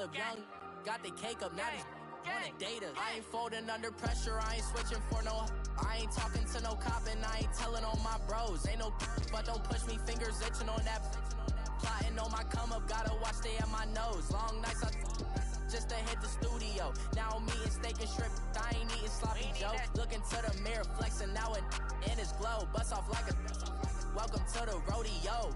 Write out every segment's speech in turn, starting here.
Caleb Young got the cake up, now he's wanna date us. I ain't folding under pressure, I ain't switching for no. I ain't talking to no cop and I ain't telling on my bros. Ain't no but don't push me, fingers itching on that. Plotting on my come up, gotta watch stay at my nose. Long nights just to hit the studio. Now I'm eating steak and shrimp, I ain't eating sloppy joe. Looking to the mirror, flexing now it in his glow. Bust off like a welcome to the rodeo.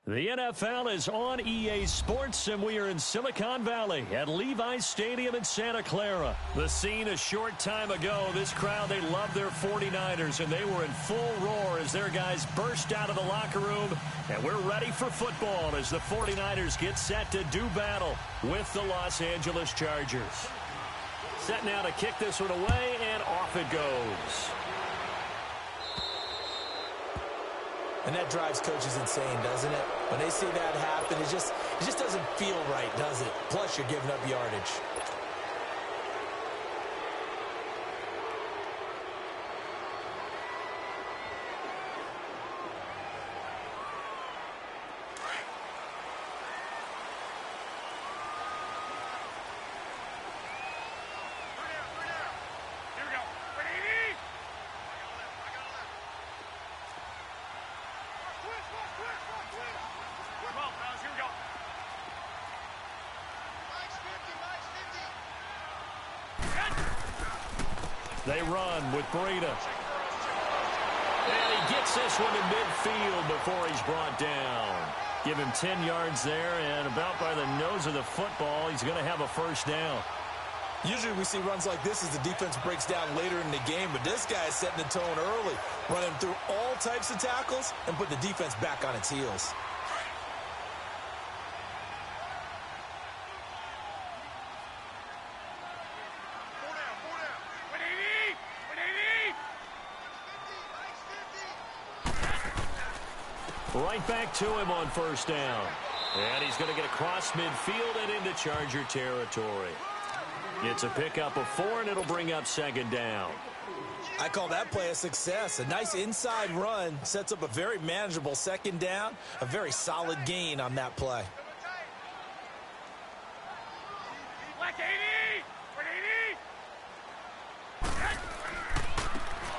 The NFL is on EA Sports, and we are in Silicon Valley at Levi's Stadium in Santa Clara. The scene a short time ago, this crowd, they loved their 49ers, and they were in full roar as their guys burst out of the locker room. And we're ready for football as the 49ers get set to do battle with the Los Angeles Chargers. Set now to kick this one away, and off it goes. And that drives coaches insane, doesn't it? When they see that happen, it just doesn't feel right, does it? Plus, you're giving up yardage. They run with Breida. And he gets this one in midfield before he's brought down. Give him 10 yards there, and about by the nose of the football, he's going to have a first down. Usually we see runs like this as the defense breaks down later in the game, but this guy is setting the tone early, running through all types of tackles and put the defense back on its heels. Right back to him on first down. And he's going to get across midfield and into Charger territory. It's a pickup of 4, and it'll bring up second down. I call that play a success. A nice inside run sets up a very manageable second down. A very solid gain on that play.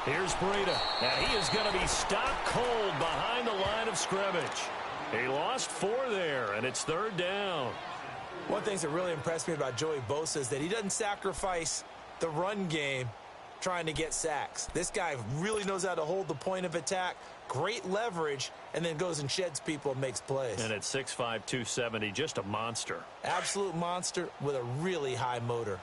Here's Breida, and he is going to be stopped cold behind the line of scrimmage. He lost 4 there, and it's third down. One thing that really impressed me about Joey Bosa is that he doesn't sacrifice the run game trying to get sacks. This guy really knows how to hold the point of attack, great leverage, and then goes and sheds people and makes plays. And at 6'5", 270, just a monster. Absolute monster with a really high motor.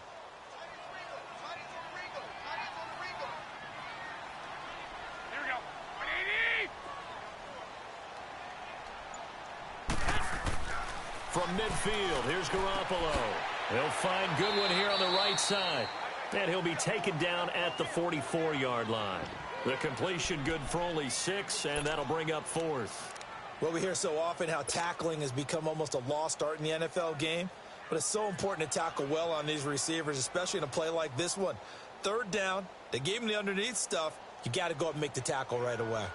From midfield, here's Garoppolo. He'll find Goodwin here on the right side. And he'll be taken down at the 44-yard line. The completion good for only 6, and that'll bring up 4th. Well, we hear so often how tackling has become almost a lost art in the NFL game. But it's so important to tackle well on these receivers, especially in a play like this one. Third down, they gave him the underneath stuff. You got to go up and make the tackle right away.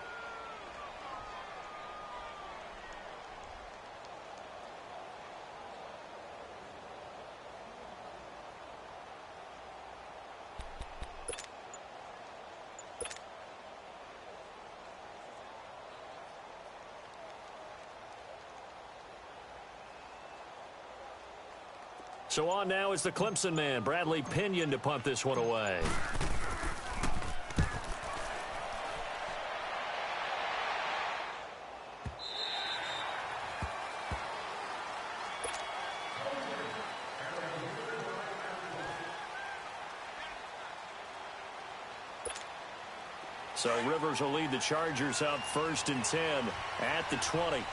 So on now is the Clemson man, Bradley Pinion, to punt this one away. So Rivers will lead the Chargers out 1st and 10 at the 20.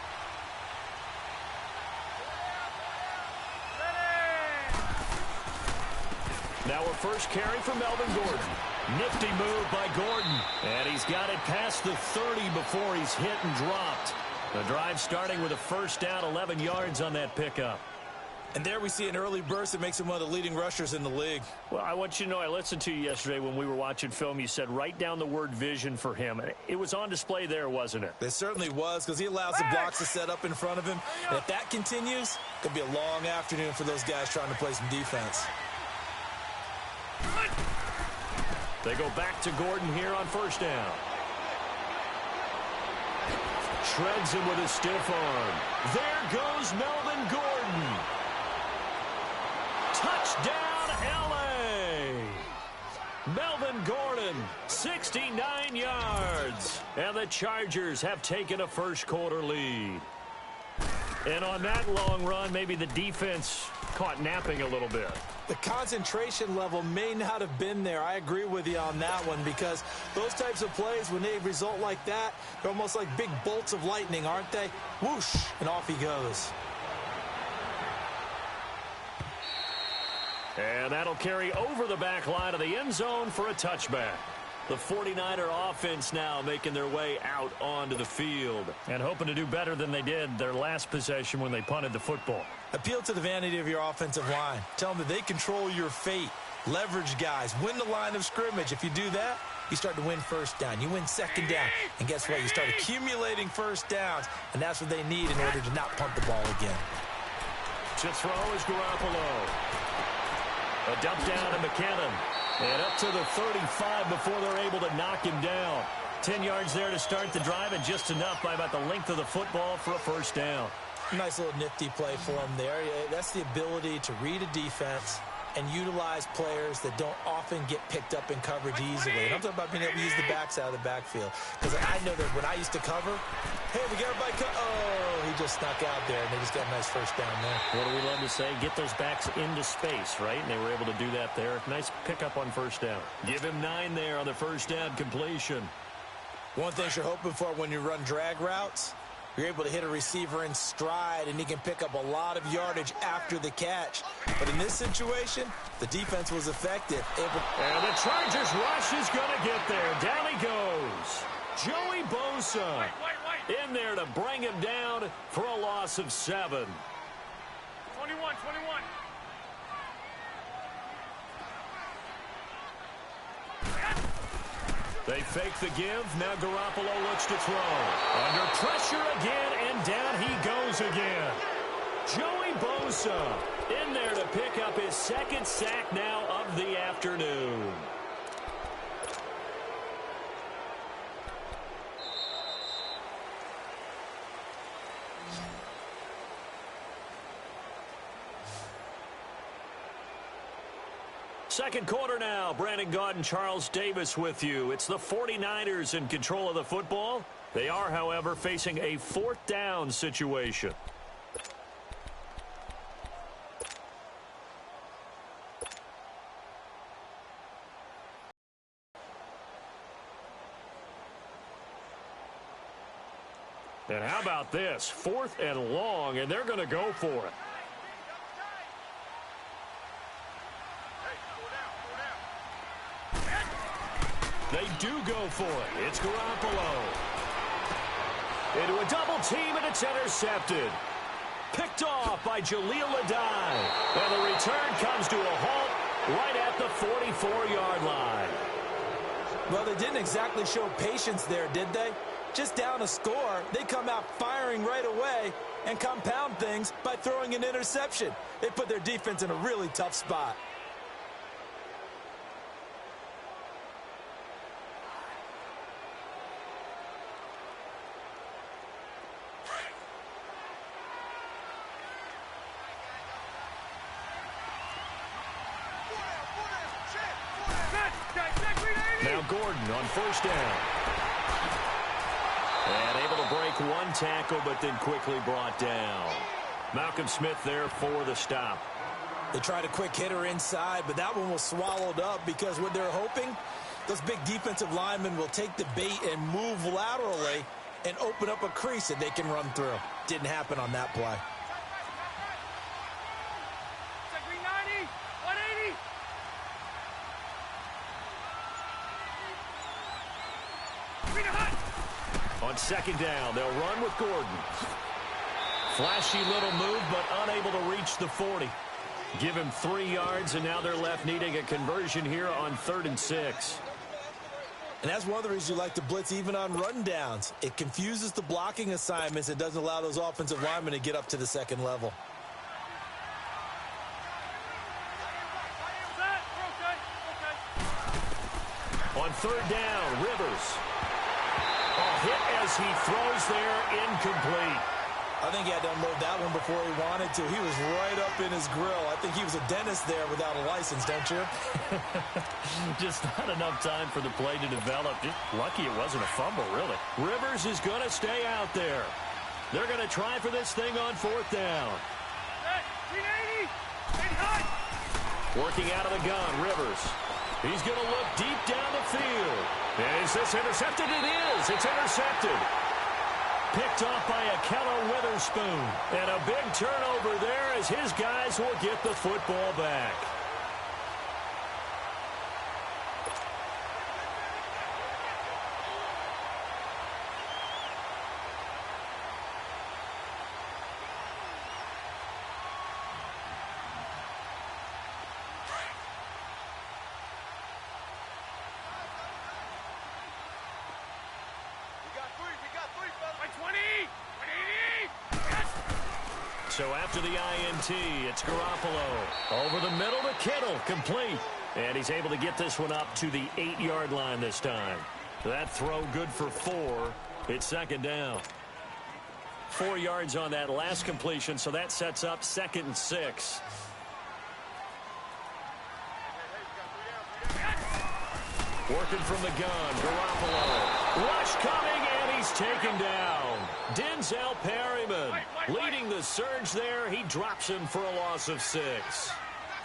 Now a first carry for Melvin Gordon. Nifty move by Gordon. And he's got it past the 30 before he's hit and dropped. The drive starting with a first down, 11 yards on that pickup. And there we see an early burst that makes him one of the leading rushers in the league. Well, I want you to know, I listened to you yesterday when we were watching film. You said write down the word vision for him. It was on display there, wasn't it? It certainly was, because he allows the blocks to set up in front of him. And if that continues, it could be a long afternoon for those guys trying to play some defense. They go back to Gordon here on first down. Shreds him with a stiff arm. There goes Melvin Gordon. Touchdown, L.A. Melvin Gordon, 69 yards. And the Chargers have taken a first-quarter lead. And on that long run, maybe the defense caught napping a little bit. The concentration level may not have been there. I agree with you on that one, because those types of plays, when they result like that, they're almost like big bolts of lightning, aren't they? Whoosh, and off he goes. And that'll carry over the back line of the end zone for a touchback. The 49er offense now making their way out onto the field and hoping to do better than they did their last possession when they punted the football. Appeal to the vanity of your offensive line. Tell them that they control your fate. Leverage guys. Win the line of scrimmage. If you do that, you start to win first down. You win second down. And guess what? You start accumulating first downs. And that's what they need in order to not punt the ball again. To throw is Garoppolo. A dump down to McKinnon. And up to the 35 before they're able to knock him down. 10 yards there to start the drive, and just enough by about the length of the football for a first down. Nice little nifty play for him there. That's the ability to read a defense and utilize players that don't often get picked up in coverage easily. And I'm talking about being able to use the backs out of the backfield. Because I know that when I used to cover, hey, we got everybody he just snuck out there, and they just got a nice first down there. What do we love to say? Get those backs into space, right? And they were able to do that there. Nice pickup on first down. Give him 9 there on the first down completion. One thing you're hoping for when you run drag routes, you're able to hit a receiver in stride, and he can pick up a lot of yardage after the catch. But in this situation, the defense was effective. And the Chargers rush is going to get there. Down he goes. Joey Bosa in there to bring him down for a loss of 7. 21. They fake the give. Now Garoppolo looks to throw. Under pressure again, and down he goes again. Joey Bosa in there to pick up his second sack now of the afternoon. Second quarter now. Brandon Gaudin, Charles Davis with you. It's the 49ers in control of the football. They are, however, facing a fourth down situation. And how about this? 4th and long, and they're going to go for it. They do go for it. It's Garoppolo. Into a double team, and it's intercepted. Picked off by Jaleel Adai. And the return comes to a halt right at the 44-yard line. Well, they didn't exactly show patience there, did they? Just down a score, they come out firing right away and compound things by throwing an interception. They put their defense in a really tough spot. Now Gordon on first down. And able to break one tackle, but then quickly brought down. Malcolm Smith there for the stop. They tried a quick hitter inside, but that one was swallowed up because what they're hoping, those big defensive linemen will take the bait and move laterally and open up a crease that they can run through. Didn't happen on that play. On second down, they'll run with Gordon. Flashy little move, but unable to reach the 40. Give him 3 yards, and now they're left needing a conversion here on 3rd and 6. And that's one of the reasons you like to blitz even on rundowns. It confuses the blocking assignments. It doesn't allow those offensive linemen to get up to the second level. On 3rd down, Rivers. A hit as he throws there, incomplete. I think he had to unload that one before he wanted to. He was right up in his grill. I think he was a dentist there without a license, don't you? Just not enough time for the play to develop. Just lucky it wasn't a fumble, really. Rivers is going to stay out there. They're going to try for this thing on 4th down. Working out of the gun, Rivers. He's going to look deep down the field. And is this intercepted? It is. It's intercepted. Picked off by Akello Witherspoon. And a big turnover there as his guys will get the football back. So after the INT, it's Garoppolo. Over the middle to Kittle, complete. And he's able to get this one up to the 8-yard line this time. That throw good for 4. It's 2nd down. 4 yards on that last completion, so that sets up 2nd and 6. Working from the gun, Garoppolo. Rush coming, and he's taken down. Denzel Perryman leading the surge there. He drops him for a loss of 6.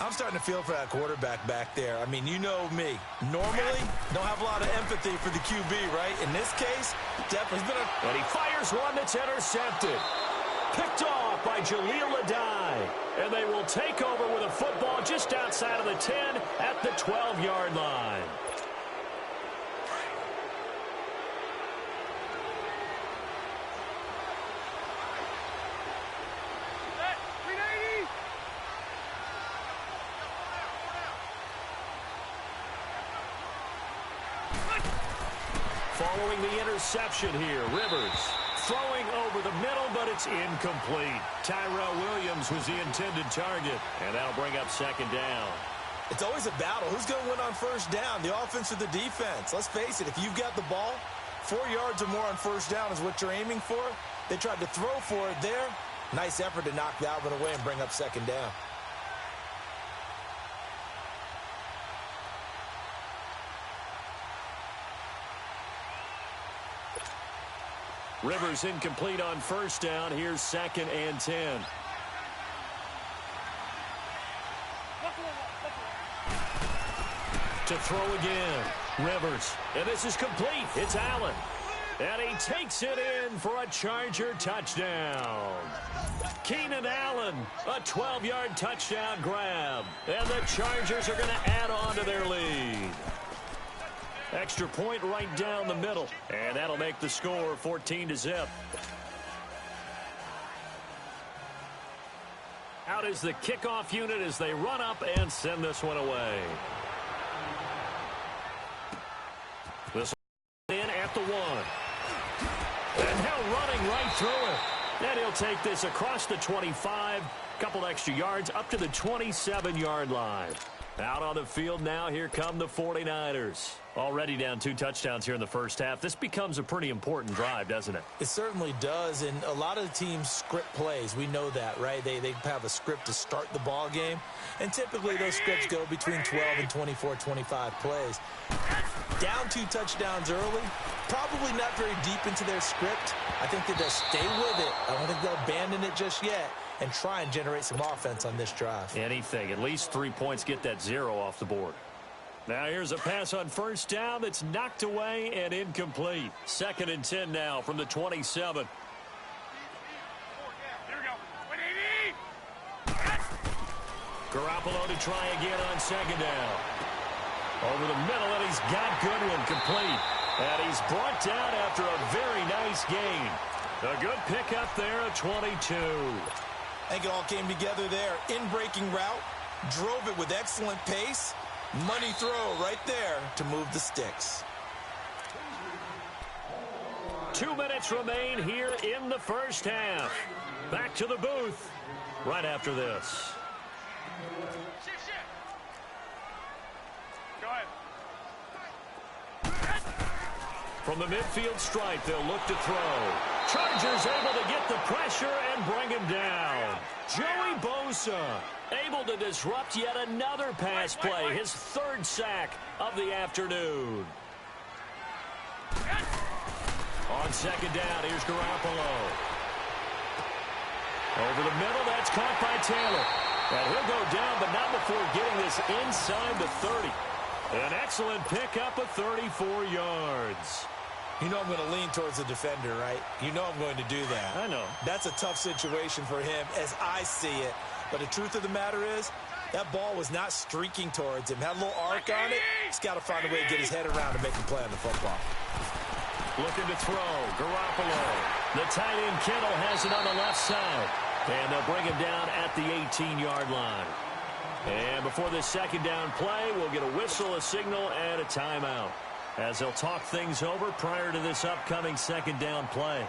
I'm starting to feel for that quarterback back there. I mean, you know me. Normally, don't have a lot of empathy for the QB, right? In this case, definitely been a... And he fires one that's intercepted. Picked off by Jaleel Adai. And they will take over with a football just outside of the 10 at the 12-yard line. Following the interception here, Rivers throwing over the middle, but it's incomplete. Tyrell Williams was the intended target, and that'll bring up 2nd down. It's always a battle. Who's going to win on 1st down, the offense or the defense? Let's face it, if you've got the ball, 4 yards or more on 1st down is what you're aiming for. They tried to throw for it there. Nice effort to knock that one away and bring up 2nd down. Rivers incomplete on 1st down. Here's 2nd and 10. To throw again. Rivers. And this is complete. It's Allen. And he takes it in for a Charger touchdown. Keenan Allen, a 12-yard touchdown grab. And the Chargers are going to add on to their lead. Extra point right down the middle. And that'll make the score 14-0. Out is the kickoff unit as they run up and send this one away. This in at the 1. And now running right through it. And he'll take this across the 25. Couple extra yards up to the 27-yard line. Out on the field now, here come the 49ers. Already down 2 touchdowns here in the first half. This becomes a pretty important drive, doesn't it? It certainly does, and a lot of the teams script plays. We know that, right? They have a script to start the ball game, and typically those scripts go between 12 and 24, 25 plays. Down 2 touchdowns early, probably not very deep into their script. I think that they'll stay with it. I don't think they'll abandon it just yet and try and generate some offense on this drive. Anything. At least 3 points, get that 0 off the board. Now here's a pass on 1st down that's knocked away and incomplete. 2nd and 10 now from the 27. Garoppolo to try again on 2nd down. Over the middle, and he's got Goodwin complete. And he's brought down after a very nice gain. A good pickup there, a 22. I think it all came together there. In-breaking route, drove it with excellent pace. Money throw right there to move the sticks. 2 minutes remain here in the first half. Back to the booth right after this. Go ahead. From the midfield stripe, they'll look to throw. Chargers able to get the pressure and bring him down. Joey Bosa able to disrupt yet another pass play, his third sack of the afternoon. On second down, here's Garoppolo. Over the middle, that's caught by Taylor. And he'll go down, but not before getting this inside the 30. An excellent pickup of 34 yards. You know I'm going to lean towards the defender, right? You know I'm going to do that. I know. That's a tough situation for him as I see it. But the truth of the matter is, that ball was not streaking towards him. Had a little arc on it. He's got to find a way to get his head around and make him play on the football. Looking to throw, Garoppolo. The tight end Kittle has it on the left side. And they'll bring him down at the 18-yard line. And before this second down play, we'll get a whistle, a signal, and a timeout, as they'll talk things over prior to this upcoming second down play.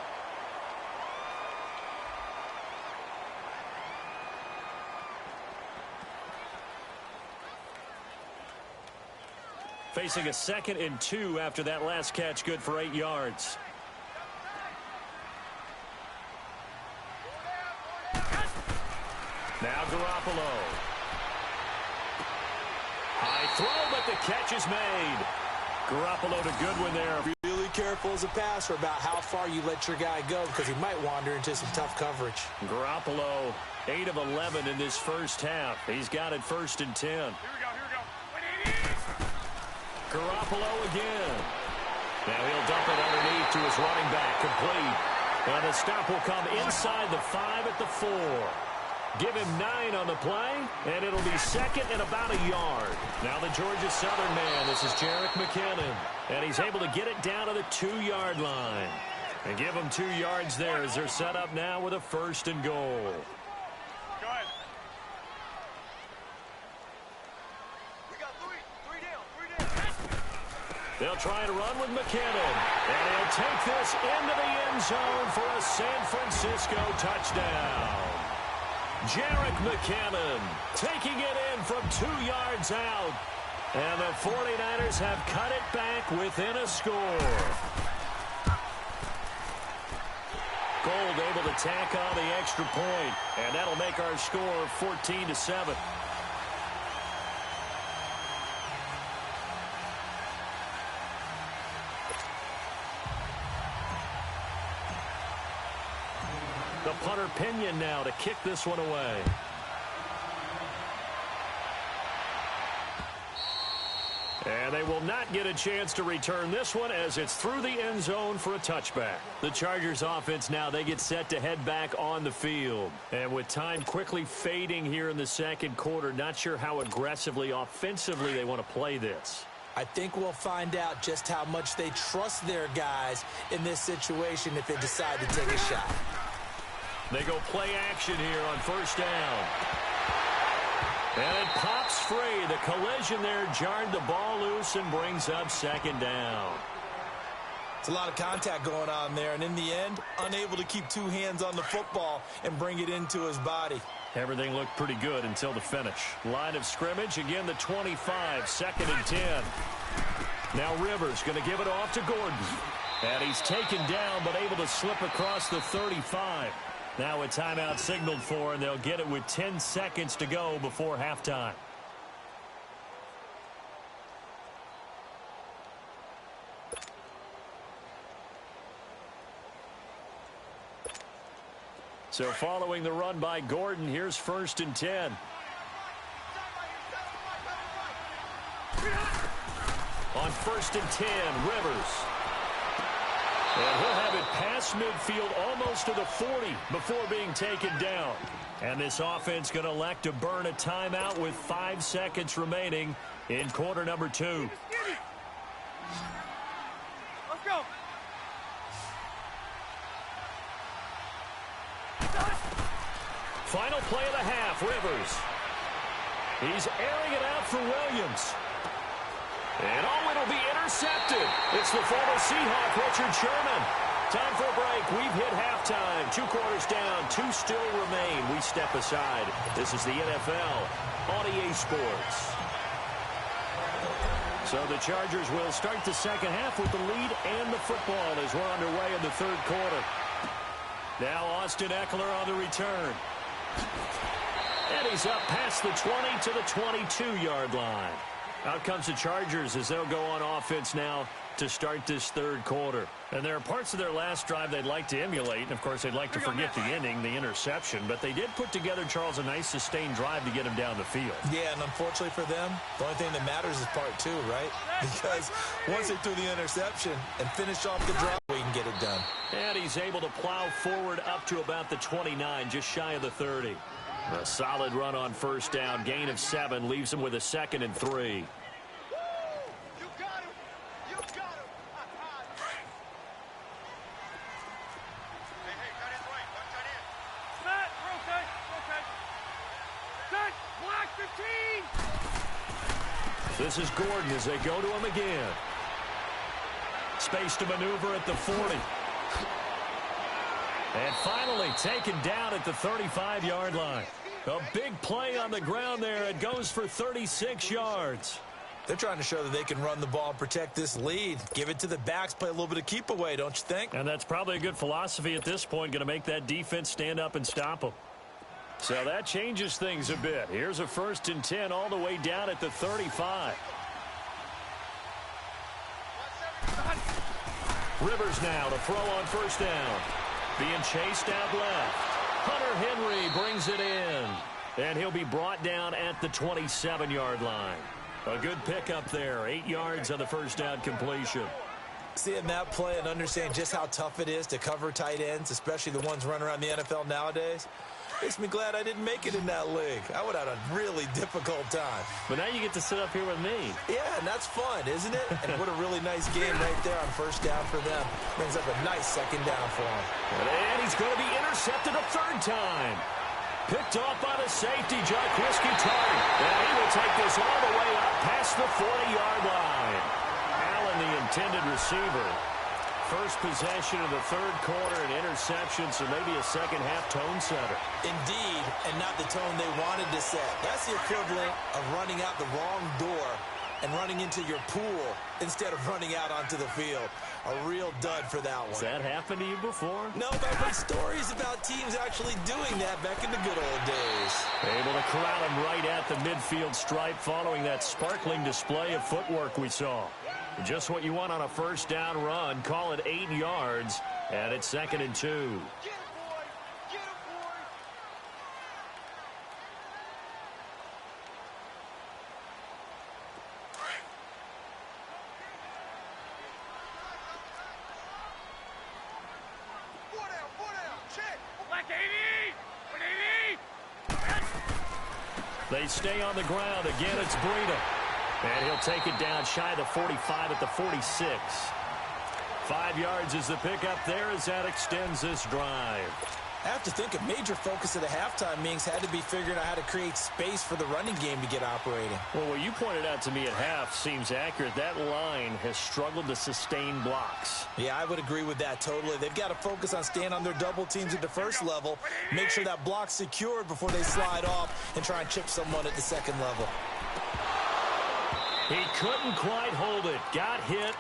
Facing a 2nd and 2 after that last catch, good for 8 yards. Now Garoppolo. High throw, but the catch is made. Garoppolo to Goodwin there. Really careful as a passer about how far you let your guy go, because he might wander into some tough coverage. Garoppolo, 8 of 11 in this first half. He's got it 1st and 10. Here we go. Garoppolo again. Now he'll dump it underneath to his running back, complete. And the stop will come inside the 5 at the 4. Give him 9 on the play, and it'll be 2nd and about a yard. Now the Georgia Southern man, this is Jerick McKinnon, and he's able to get it down to the 2-yard line. And give him 2 yards there as they're set up now with a 1st and goal. Go ahead. They'll try to run with McKinnon, and he'll take this into the end zone for a San Francisco touchdown. Jerick McKinnon taking it in from 2 yards out. And the 49ers have cut it back within a score. Gold able to tack on the extra point, and that'll make our score 14-7. The punter Pinion now to kick this one away. And they will not get a chance to return this one as it's through the end zone for a touchback. The Chargers offense now, they get set to head back on the field. And with time quickly fading here in the second quarter, not sure how aggressively, offensively they want to play this. I think we'll find out just how much they trust their guys in this situation if they decide to take a shot. They go play action here on 1st down. And it pops free. The collision there jarred the ball loose and brings up 2nd down. It's a lot of contact going on there, and in the end, unable to keep 2 hands on the football and bring it into his body. Everything looked pretty good until the finish. Line of scrimmage, again the 25, 2nd and 10. Now Rivers going to give it off to Gordon. And he's taken down but able to slip across the 35. Now a timeout signaled for, and they'll get it with 10 seconds to go before halftime. So following the run by Gordon, here's 1st and 10. On 1st and 10, Rivers. And he'll have it past midfield almost to the 40 before being taken down. And this offense going to elect to burn a timeout with 5 seconds remaining in quarter number 2. Let's go. Final play of the half, Rivers. He's airing it out for Williams. And it'll be intercepted. It's the former Seahawk, Richard Sherman. Time for a break. We've hit halftime. 2 quarters down. 2 still remain. We step aside. This is the NFL on EA Sports. So the Chargers will start the second half with the lead and the football as we're underway in the third quarter. Now Austin Eckler on the return. And he's up past the 20 to the 22-yard line. Out comes the Chargers as they'll go on offense now to start this third quarter. And there are parts of their last drive they'd like to emulate. And, of course, they'd like to forget the ending, the interception. But they did put together, Charles, a nice sustained drive to get him down the field. Yeah, and unfortunately for them, the only thing that matters is part 2, right? Because once they threw the interception and finished off the drive, we can get it done. And he's able to plow forward up to about the 29, just shy of the 30. A solid run on first down. Gain of 7 leaves him with a 2nd and 3. This is Gordon as they go to him again. Space to maneuver at the 40. And finally taken down at the 35-yard line. A big play on the ground there. It goes for 36 yards. They're trying to show that they can run the ball and protect this lead. Give it to the backs, play a little bit of keep away, don't you think? And that's probably a good philosophy at this point, going to make that defense stand up and stop them. So that changes things a bit. Here's a 1st and 10 all the way down at the 35. Rivers now to throw on first down. Being chased out left. Hunter Henry brings it in. And he'll be brought down at the 27-yard line. A good pickup there. 8 yards on the first down completion. Seeing that play and understanding just how tough it is to cover tight ends, especially the ones running around the NFL nowadays, makes me glad I didn't make it in that league. I would have had a really difficult time. But now you get to sit up here with me. Yeah, and that's fun, isn't it? And what a really nice game right there on first down for them. Brings up a nice second down for him. And he's going to be intercepted a 3rd time. Picked off by the safety, Jaquiski Tardy. And he will take this all the way up past the 40-yard line. Allen, the intended receiver. First possession of the third quarter, an interception, so maybe a second-half tone setter. Indeed, and not the tone they wanted to set. That's the equivalent of running out the wrong door and running into your pool instead of running out onto the field. A real dud for that one. Has that happened to you before? No, but I've heard stories about teams actually doing that back in the good old days. Able to corral him right at the midfield stripe following that sparkling display of footwork we saw. Just what you want on a first down run. Call it 8 yards, and it's 2nd and 2. Get him, boy! Get him, boy! Four down, check! Black 80! 180! They stay on the ground. Again, it's Breida. And he'll take it down shy of the 45 at the 46. 5 yards is the pickup there as that extends this drive. I have to think a major focus of the halftime meetings had to be figuring out how to create space for the running game to get operating. Well, what you pointed out to me at half seems accurate. That line has struggled to sustain blocks. Yeah, I would agree with that totally. They've got to focus on staying on their double teams at the first level, make sure that block's secured before they slide off and try and chip someone at the second level. He couldn't quite hold it. Got hit.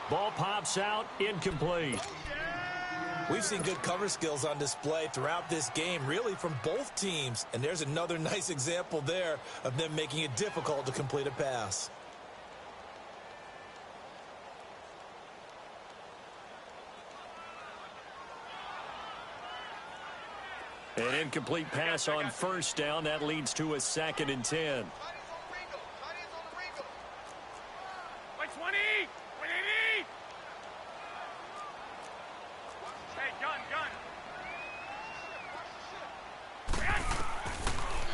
Ball pops out. Incomplete. We've seen good cover skills on display throughout this game, really from both teams. And there's another nice example there of them making it difficult to complete a pass. An incomplete pass on first down. That leads to a 2nd and 10.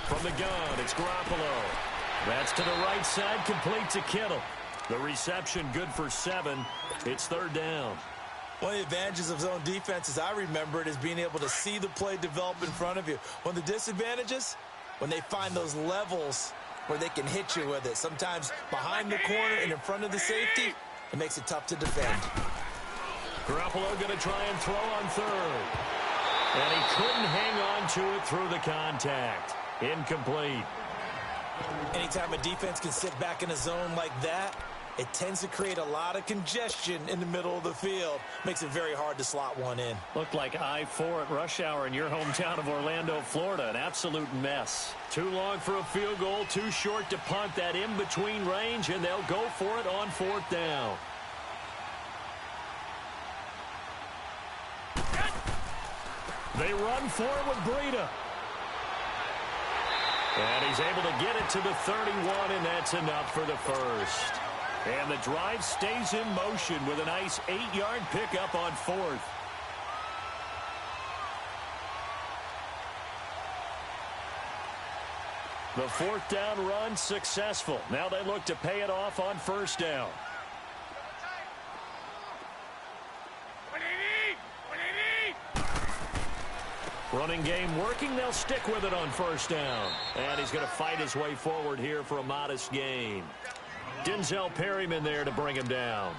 From the gun, it's Garoppolo. That's to the right side, complete to Kittle. The reception good for 7. It's 3rd down. One of the advantages of zone defense, as I remember it, is being able to see the play develop in front of you. One of the disadvantages, when they find those levels where they can hit you with it. Sometimes behind the corner and in front of the safety, it makes it tough to defend. Garoppolo going to try and throw on third. And he couldn't hang on to it through the contact. Incomplete. Anytime a defense can sit back in a zone like that, it tends to create a lot of congestion in the middle of the field. Makes it very hard to slot one in. Looked like I-4 at rush hour in your hometown of Orlando, Florida. An absolute mess. Too long for a field goal, too short to punt that in-between range, and they'll go for it on fourth down. They run for it with Breida. And he's able to get it to the 31, and that's enough for the first. And the drive stays in motion with a nice 8-yard pickup on fourth. The fourth down run successful. Now they look to pay it off on first down. Running game working. They'll stick with it on first down. And he's going to fight his way forward here for a modest gain. Denzel Perryman there to bring him down.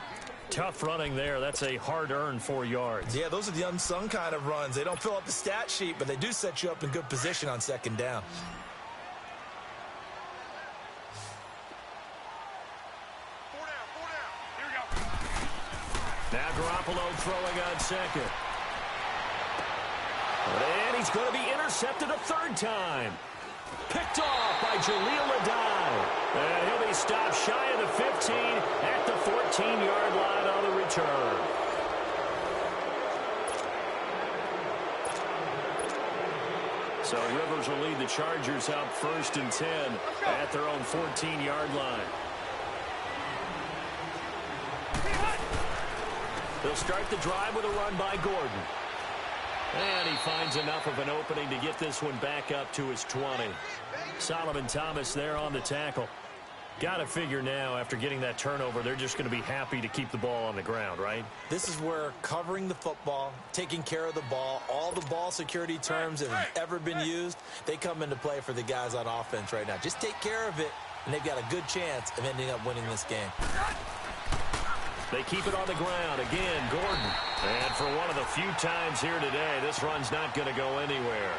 Tough running there. That's a hard-earned 4 yards. Yeah, those are the unsung kind of runs. They don't fill up the stat sheet, but they do set you up in good position on second down. Four down. Here we go. Now Garoppolo throwing on second. And he's going to be intercepted a third time. Picked off by Jaleel Adai. And he'll be stopped shy of the 15 at the 14-yard line on the return. So Rivers will lead the Chargers out 1st and 10 at their own 14-yard line. They'll start the drive with a run by Gordon. And he finds enough of an opening to get this one back up to his 20. Solomon Thomas there on the tackle. Got to figure now, after getting that turnover, they're just going to be happy to keep the ball on the ground, right? This is where covering the football, taking care of the ball, all the ball security terms that have ever been used, they come into play for the guys on offense right now. Just take care of it, and they've got a good chance of ending up winning this game. They keep it on the ground. Again, Gordon. And for one of the few times here today, this run's not going to go anywhere.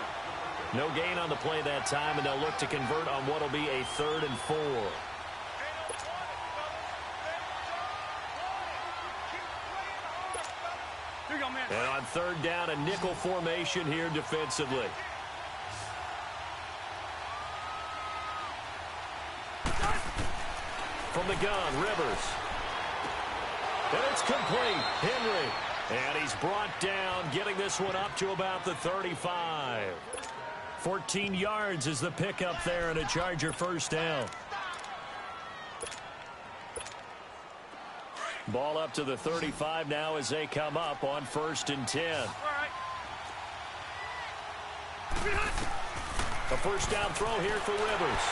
No gain on the play that time, and they'll look to convert on what will be a 3rd and 4. And on third down, a nickel formation here defensively. From the gun, Rivers. And it's complete. Henry. And he's brought down, getting this one up to about the 35. 14 yards is the pickup there, and a Charger first down. Ball up to the 35 now as they come up on 1st and 10. A first down throw here for Rivers.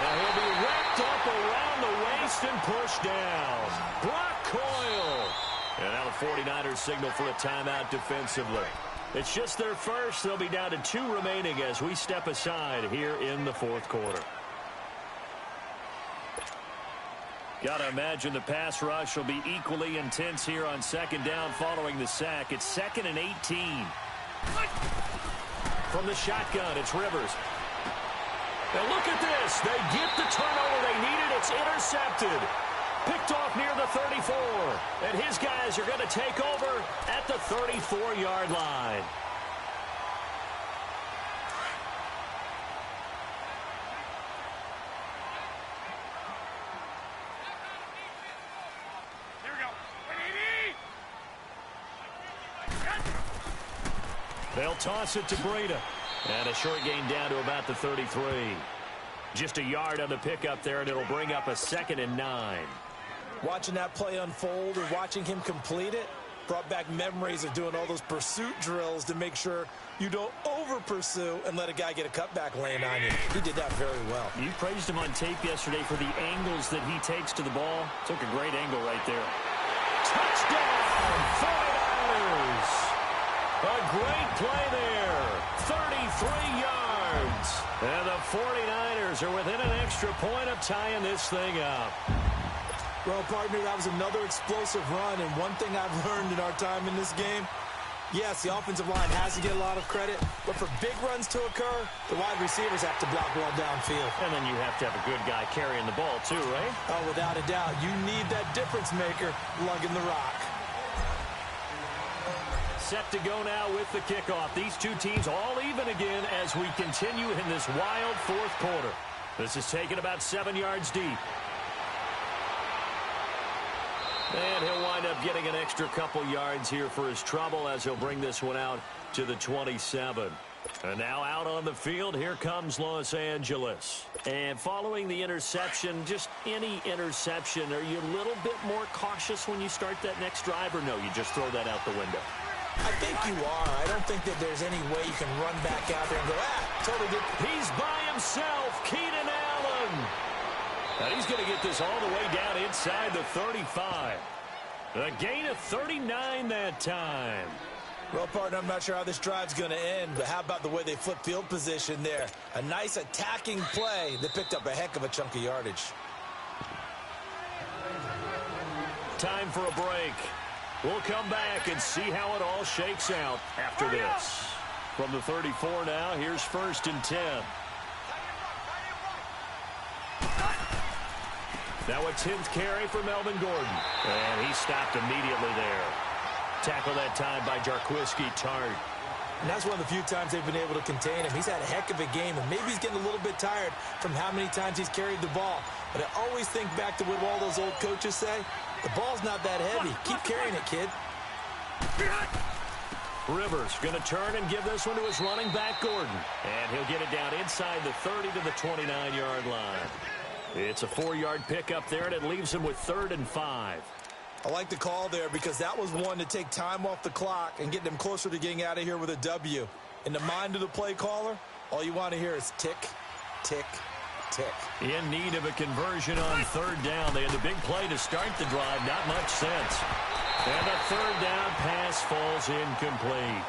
Now he'll be wrapped up around the waist and pushed down. Brock Coyle. And now the 49ers signal for a timeout defensively. It's just their first. They'll be down to 2 remaining as we step aside here in the 4th quarter. Got to imagine the pass rush will be equally intense here on second down following the sack. It's 2nd and 18. From the shotgun, it's Rivers. Now look at this. They get the turnover they needed. It's intercepted. Picked off near the 34. And his guys are going to take over at the 34-yard line. They'll toss it to Breida. And a short gain down to about the 33. Just a yard on the pickup there, and it'll bring up a 2nd and 9. Watching that play unfold and watching him complete it brought back memories of doing all those pursuit drills to make sure you don't over-pursue and let a guy get a cutback lane on you. He did that very well. You praised him on tape yesterday for the angles that he takes to the ball. Took a great angle right there. Touchdown, 49ers! A great play there. 33 yards. And the 49ers are within an extra point of tying this thing up. Well, partner, that was another explosive run, and one thing I've learned in our time in this game, yes, the offensive line has to get a lot of credit, but for big runs to occur, the wide receivers have to block well downfield. And then you have to have a good guy carrying the ball too, right? Oh, without a doubt. You need that difference maker lugging the rock. Set to go now with the kickoff. These two teams all even again as we continue in this wild fourth quarter. This is taken about 7 yards deep. And he'll wind up getting an extra couple yards here for his trouble as he'll bring this one out to the 27. And now out on the field, here comes Los Angeles. And following the interception, just any interception, are you a little bit more cautious when you start that next drive, or no, you just throw that out the window? I think you are. I don't think that there's any way you can run back out there and go, totally good. He's by himself, Keenan Allen. And he's going to get this all the way down inside the 35. A gain of 39 that time. Well, partner, I'm not sure how this drive's going to end, but how about the way they flip field position there? A nice attacking play that picked up a heck of a chunk of yardage. Time for a break. We'll come back and see how it all shakes out after this. From the 34 now, here's 1st and 10. Now a 10th carry for Melvin Gordon. And he stopped immediately there. Tackle that time by Jarquiski Tart. And that's one of the few times they've been able to contain him. He's had a heck of a game, and maybe he's getting a little bit tired from how many times he's carried the ball. But I always think back to what all those old coaches say. The ball's not that heavy. Keep carrying it, kid. Rivers going to turn and give this one to his running back, Gordon. And he'll get it down inside the 30 to the 29-yard line. It's a 4-yard pickup there, and it leaves him with 3rd and 5. I like the call there because that was one to take time off the clock and get them closer to getting out of here with a W. In the mind of the play caller, all you want to hear is tick, tick, tick. In need of a conversion on 3rd down. They had the big play to start the drive. Not much sense. And the 3rd down pass falls incomplete.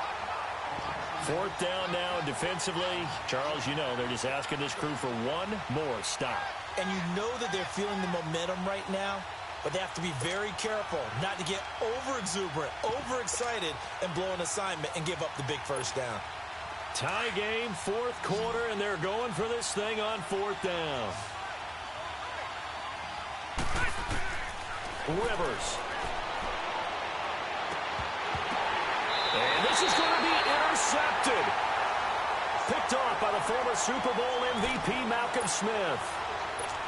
4th down now defensively. Charles, you know, they're just asking this crew for one more stop. And you know that they're feeling the momentum right now, but they have to be very careful not to get over-exuberant, overexcited, and blow an assignment and give up the big 1st down. Tie game, 4th quarter, and they're going for this thing on 4th down. Rivers. And this is going to be intercepted. Picked off by the former Super Bowl MVP, Malcolm Smith.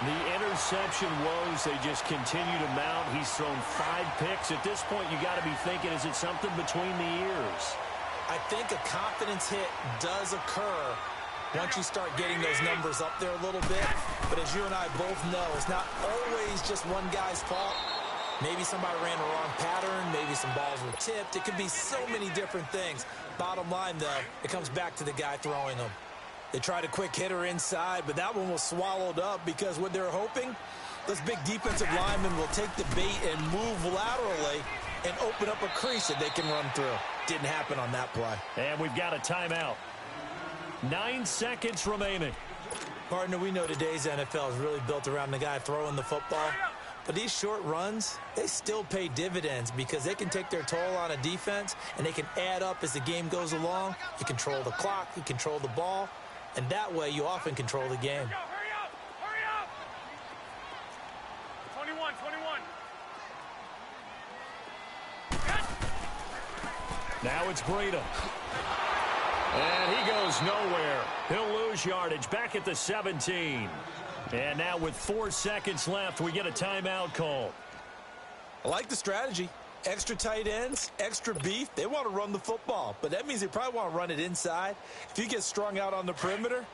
The interception woes, they just continue to mount. He's thrown 5 picks. At this point, you got to be thinking, is it something between the ears? I think a confidence hit does occur once you start getting those numbers up there a little bit. But as you and I both know, it's not always just one guy's fault. Maybe somebody ran the wrong pattern. Maybe some balls were tipped. It could be so many different things. Bottom line, though, it comes back to the guy throwing them. They tried a quick hitter inside, but that one was swallowed up because what they're hoping, those big defensive linemen will take the bait and move laterally and open up a crease that they can run through. Didn't happen on that play. And we've got a timeout. 9 seconds remaining. Partner, we know today's NFL is really built around the guy throwing the football. But these short runs, they still pay dividends because they can take their toll on a defense and they can add up as the game goes along. You control the clock, you control the ball, and that way you often control the game. Hurry up! Hurry up! 21. Now it's Breida. And he goes nowhere. He'll lose yardage back at the 17. And now with 4 seconds left, we get a timeout call. I like the strategy. Extra tight ends, extra beef. They want to run the football, but that means they probably want to run it inside. If you get strung out on the perimeter,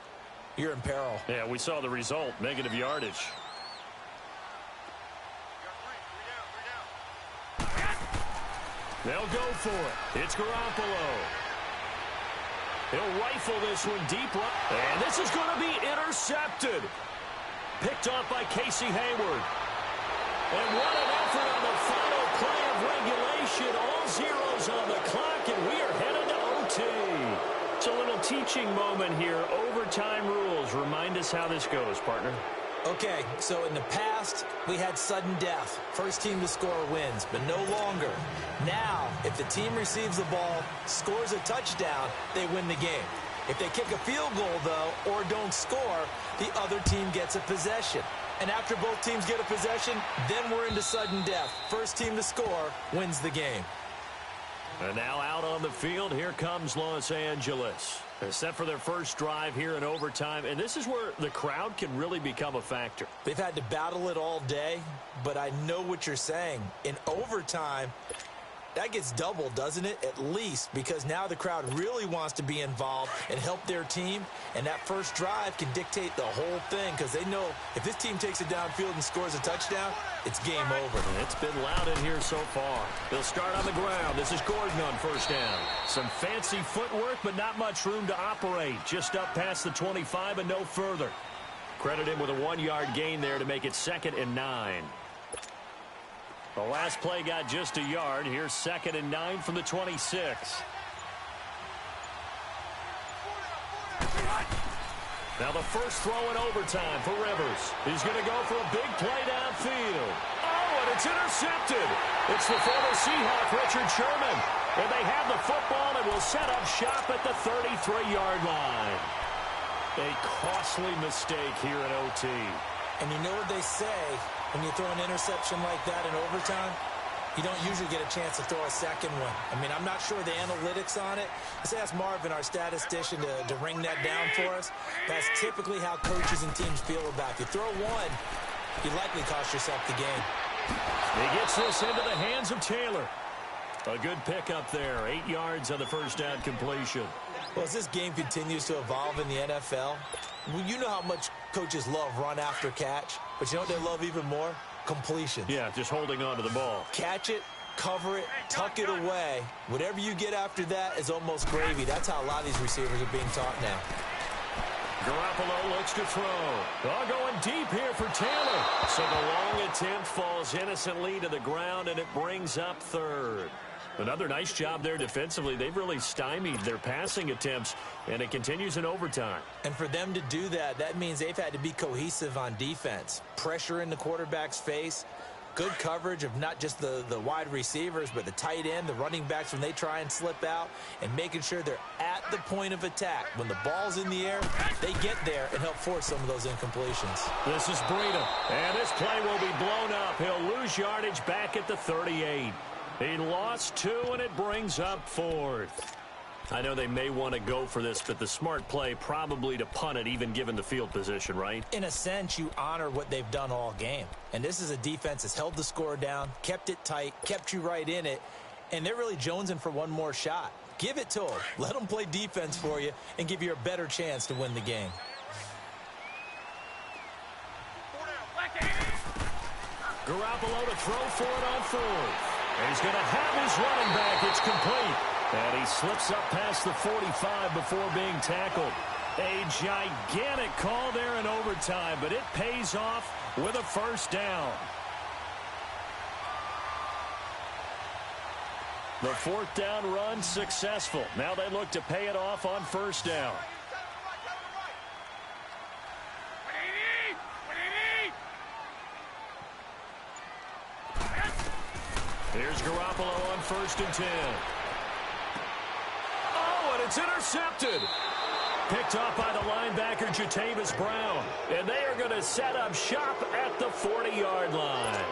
you're in peril. Yeah, we saw the result, negative yardage. They'll go for it. It's Garoppolo. He'll rifle this one deep. And this is going to be intercepted. Picked off by Casey Hayward. And what an effort on the final play of regulation. All zeros on the clock, and we are headed to OT. It's a little teaching moment here. Overtime rules. Remind us how this goes, partner. Okay, so in the past, we had sudden death. First team to score wins, but no longer. Now, if the team receives the ball, scores a touchdown, they win the game. If they kick a field goal, though, or don't score, the other team gets a possession. And after both teams get a possession, then we're into sudden death. First team to score wins the game. And now out on the field, here comes Los Angeles. They're set for their first drive here in overtime, and this is where the crowd can really become a factor. They've had to battle it all day, but I know what you're saying. In overtime, that gets doubled, doesn't it? At least, because now the crowd really wants to be involved and help their team, and that first drive can dictate the whole thing because they know if this team takes it downfield and scores a touchdown, it's game over. It's been loud in here so far. They'll start on the ground. This is Gordon on first down. Some fancy footwork, but not much room to operate. Just up past the 25 and no further. Credit him with a 1-yard gain there to make it 2nd and 9. The last play got just a yard. Here's 2nd and 9 from the 26. Now the first throw in overtime for Rivers. He's going to go for a big play downfield. Oh, and it's intercepted. It's the former Seahawk, Richard Sherman. And they have the football and will set up shop at the 33-yard line. A costly mistake here in OT. And you know what they say, when you throw an interception like that in overtime, you don't usually get a chance to throw a second one. I mean, I'm not sure the analytics on it. Let's ask Marvin, our statistician, to ring that down for us. That's typically how coaches and teams feel about it. If you throw one, you likely cost yourself the game. He gets this into the hands of Taylor. A good pickup there. 8 yards on the first down completion. Well, as this game continues to evolve in the NFL, you know how much coaches love run after catch, but you know what they love even more? Completions. Yeah, just holding on to the ball. Catch it, cover it, tuck it away. Whatever you get after that is almost gravy. That's how a lot of these receivers are being taught now. Garoppolo looks to throw. All going deep here for Taylor. So the long attempt falls innocently to the ground, and it brings up 3rd. Another nice job there defensively. They've really stymied their passing attempts, and it continues in overtime. And for them to do that, that means they've had to be cohesive on defense. Pressure in the quarterback's face, good coverage of not just the wide receivers, but the tight end, the running backs when they try and slip out, and making sure they're at the point of attack. When the ball's in the air, they get there and help force some of those incompletions. This is Breida, and this play will be blown up. He'll lose yardage back at the 38. He lost 2, and it brings up 4th. I know they may want to go for this, but the smart play probably to punt it, even given the field position, right? In a sense, you honor what they've done all game. And this is a defense that's held the score down, kept it tight, kept you right in it, and they're really jonesing for one more shot. Give it to them. Let them play defense for you and give you a better chance to win the game. Garoppolo to throw for it on 4th. He's going to have his running back. It's complete. And he slips up past the 45 before being tackled. A gigantic call there in overtime, but it pays off with a first down. The 4th down run successful. Now they look to pay it off on first down. Here's Garoppolo on 1st and 10. Oh, and it's intercepted. Picked off by the linebacker, Jatavis Brown. And they are going to set up shop at the 40-yard line.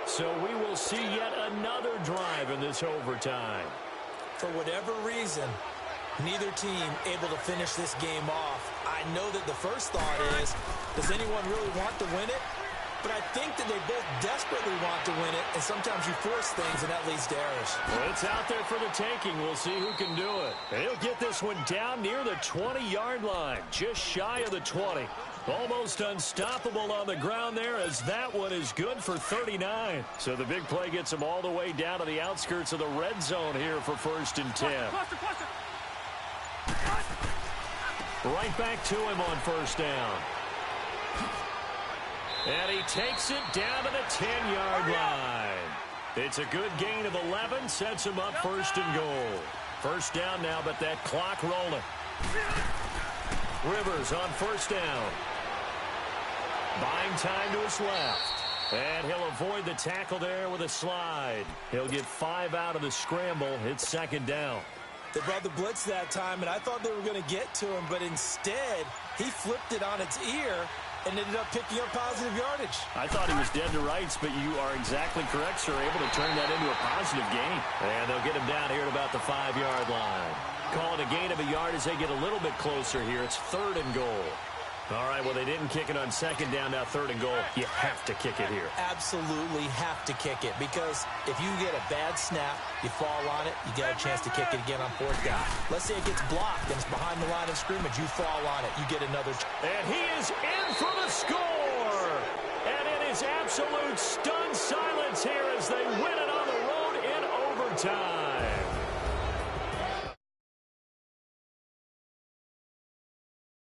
So we will see yet another drive in this overtime. For whatever reason, neither team able to finish this game off. I know that the first thought is, does anyone really want to win it? But I think that they both desperately want to win it, and sometimes you force things, and that leads to errors. Well, it's out there for the taking. We'll see who can do it. And he'll get this one down near the 20-yard line, just shy of the 20. Almost unstoppable on the ground there, as that one is good for 39. So the big play gets him all the way down to the outskirts of the red zone here for 1st and 10. Right back to him on first down. And he takes it down to the 10-yard line. It's a good gain of 11, sets him up 1st and goal. First down now, but that clock rolling. Rivers on first down. Buying time to his left. And he'll avoid the tackle there with a slide. He'll get 5 out of the scramble. It's second down. They brought the blitz that time, and I thought they were going to get to him, but instead he flipped it on its ear and ended up picking up positive yardage. I thought he was dead to rights, but you are exactly correct, sir. Able to turn that into a positive gain. And they'll get him down here at about the 5-yard line. Call it a gain of a yard as they get a little bit closer here. It's 3rd and goal. All right, well, they didn't kick it on second down, now 3rd and goal. You have to kick it here. Absolutely have to kick it, because if you get a bad snap, you fall on it, you get a chance to kick it again on 4th down. Let's say it gets blocked and it's behind the line of scrimmage. You fall on it, you get another. And he is in for the score. And it is absolute stunned silence here as they win it on the road in overtime.